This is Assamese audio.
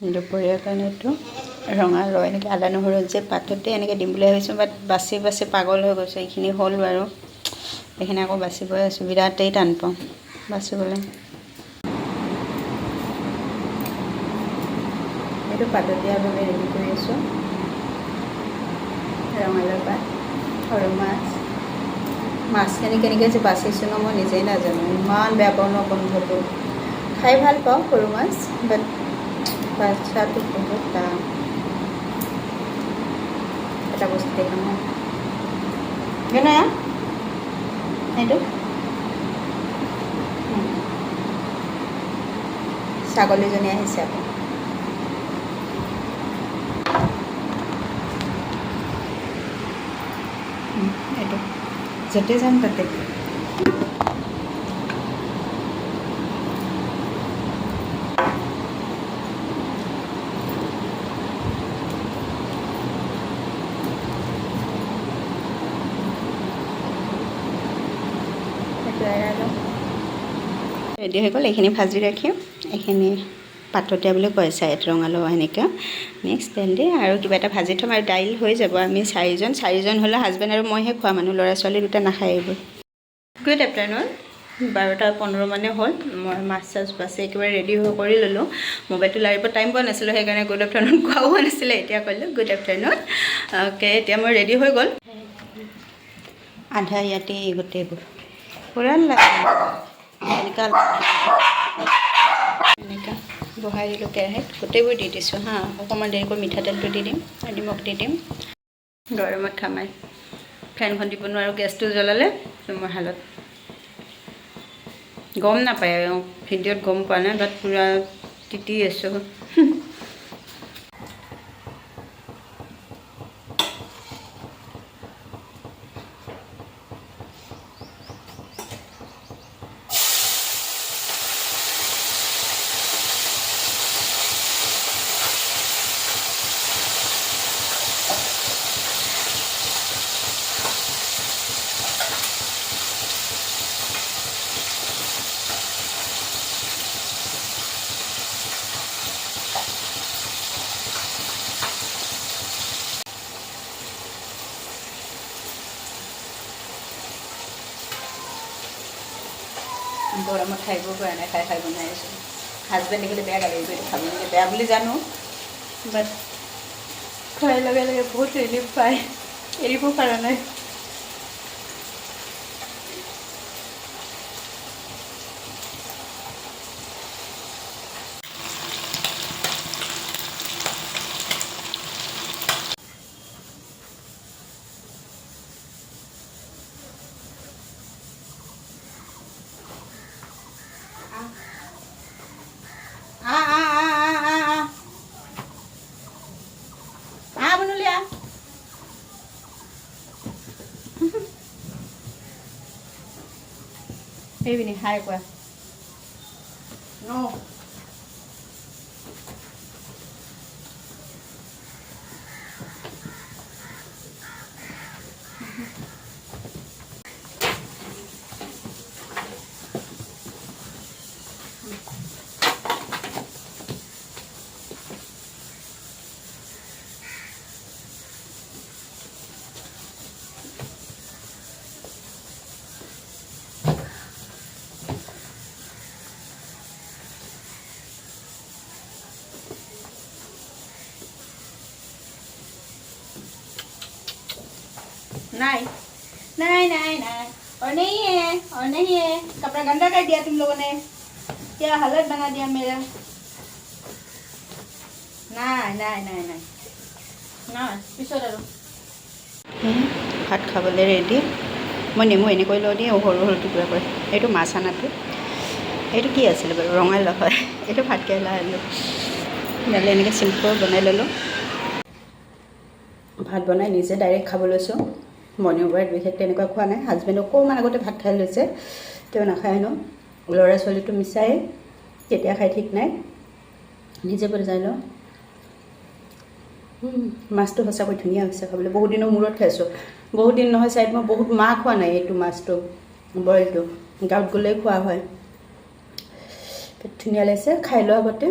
দুপৰীয়াৰ কাৰণেতো ৰঙালাও এনেকৈ আদা নহৰু যে পাততে এনেকৈ দিম বুলি ভাবিছোঁ, বাট বাচি বাচি পাগল হৈ গৈছোঁ। এইখিনি হ'ল বাৰু, এইখিনি আকৌ বাচিবই আছোঁ, বিৰাটেই টান পাওঁ বাচিবলৈ। এইটো পাততীয়াভাৱে ৰেডি কৰি আছোঁ। ৰঙালাও পাত, সৰু মাছখিনি কেনেকৈ যে বাচিছোঁ ন মই নিজেই নাজানো। ইমান বেয়া পাওঁ ন গোন্ধটো। খাই ভাল পাওঁ সৰু মাছ, বাট বাচ্ছাটো বহুত টান। এটা বস্তু দেখাম ন এইটো ছাগলীজনী আহিছে আকৌ। এইটো য'তে যাম তাতে ৰেডি হৈ গ'ল। এইখিনি ভাজি ৰাখিম। এইখিনি পাততীয়া বুলি কয় ছাইড ৰঙালাও এনেকৈ মিক্স তেল দি আৰু কিবা এটা ভাজি থ'ম আৰু দাইল হৈ যাব। আমি চাৰিজন হ'লে হাজবেণ্ড আৰু মইহে খোৱা মানুহ, ল'ৰা ছোৱালী দুটা নাখায় এইবোৰ। গুড আফটাৰনুন, 12:15 মানে হ'ল। মই মাছ চাছ বাছি একেবাৰে ৰেডি কৰি ল'লোঁ। মোবাইলটো লাৰিব টাইম পোৱা নাছিলোঁ, সেইকাৰণে গুড আফটাৰনুন কোৱাও হোৱা নাছিলে। এতিয়া ক'লোঁ গুড আফটাৰনুন। অ'কে, এতিয়া মই ৰেডি হৈ গ'ল। আধা ইয়াতেই গোটেইবোৰ পূৰা এনেকুৱা বহাই দিলোঁ কেৰাহীত, গোটেইবোৰ দি দিছোঁ হা। অকণমান দেৰিকৈ মিঠাতেলটো দি দিম আৰু নিমখ দি দিম। গৰমত খামাই ফেনখন দিব নোৱাৰোঁ, গেছটো জ্বলালে মোৰ হালত। গম নাপায়, ভিডিঅ'ত গম পোৱা নাই, বাট পূৰা তিতি আছোঁ। গৰমত খাইব পৰা নাই, খাই বনাই আছোঁ। হাজবেণ্ডে দেখিলে বেয়া গালি দিব, খাব নালাগে, বেয়া বুলি জানো, বাট খোৱাৰ লগে লগে বহুত ৰিলিফ পায়, এৰিব পৰা নাই। Ini hai quoi. No. नहीं नहीं नहीं नहीं और नहीं है, कपड़ा गंदा कर दिया तुम लोगों ने, क्या हालत बना दिया मेरा। नहीं नहीं नहीं नहीं ना पिछड़ भात खाबले रेडी। मैं नेमु एने लो दी सर सर टुकुरा कर। ये माछ आनातो ये कि आছিলে বাৰু ৰঙালাও হয়। ये भात केरेला आलू दाल एने सिम्पल बनाई ललो। भात बनाई निजे डायरेक्ट खाब লৈছোঁ। मर्निंग वाइट विशेष तेनेकुवा खा ना। हाजबेंड अकमान आगते भात खाई लैसे, नाखाय नो। लड़ा छोली तो मिसाई केতিয়া खाई ठीक ना, निजे बजाई लो। माछটো সঁচাকৈ ধুনীয়া হৈছে খাবলৈ। বহুত দিনৰ মূৰত খাইছোঁ। বহুত দিন নহয় চাইড মই বহুত মাহ খোৱা নাই এইটো মাছটো, বইলটো গাঁৱত গ'লে খোৱা হয়। ধুনীয়া লাগিছে, খাই লোৱা আগতে।